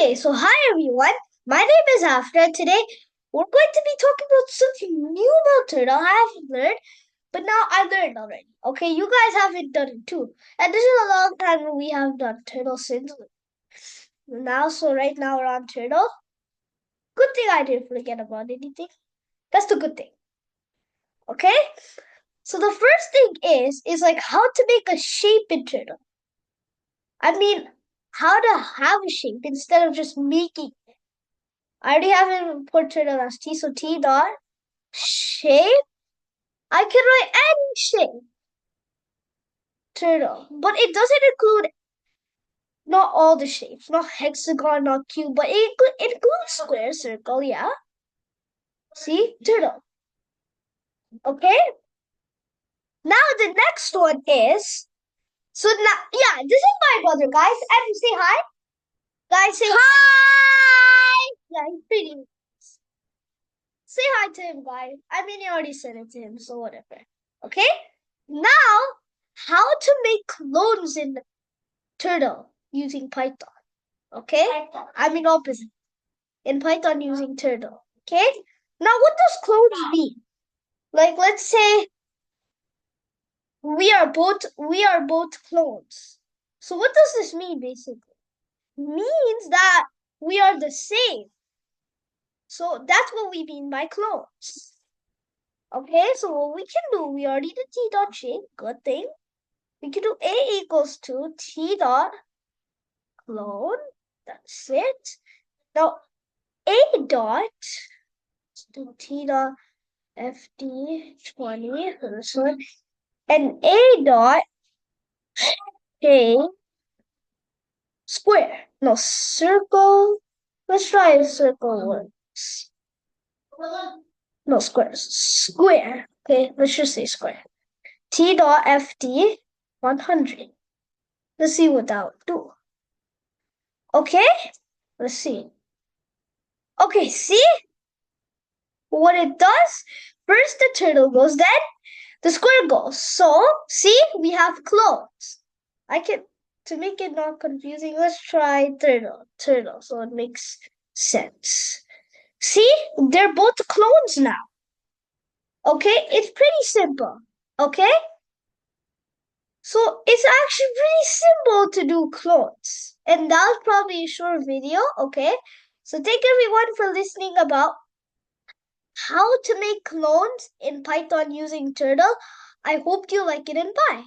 Okay, so hi everyone. My name is Afra. Today we're going to be talking about something new about turtle. I haven't learned, but now I learned already. Okay, you guys haven't done it too. And this is a long time when we have done turtle since now. So right now we're on turtle. Good thing I didn't forget about anything. That's the good thing. Okay? So the first thing is like how to make a shape in turtle. I mean, how to have a shape instead of just making. I already have it imported as T, so T dot shape. I can write any shape turtle, but it doesn't include not all the shapes, not hexagon, not cube, but it includes square, circle, yeah. See, turtle. Okay. Now the next one is so now yeah, this is my brother, guys. And say hi, guys. Say hi. Yeah, he's pretty. Say hi to him, guys. I mean, you already said it to him, so whatever. Okay. Now, how to make clones in Turtle using Python. Okay? Python. I mean opposite. In Python using Turtle. Okay? Now what does clones mean? Like let's say we are both clones. So what does this mean basically? It means that we are the same. So that's what we mean by clones. Okay, so what we can do, we already did T dot shape, good thing. We can do A equals to T dot clone. That's it. Now A dot do T dot FD20 for this one. And A dot J square. No, circle. Let's try a circle works. No, squares. Square. Okay, let's just say square. T dot FD 100. Let's see what that would do. Okay, let's see. Okay, see what it does? First the turtle goes, then the square goes. So, see, we have clones. To make it not confusing, let's try turtle, so it makes sense. See, they're both clones now. Okay, it's pretty simple. Okay? So, it's actually pretty simple to do clones. And that was probably a short video, okay? So, thank everyone for listening about how to make clones in Python using Turtle. I hope you like it and bye.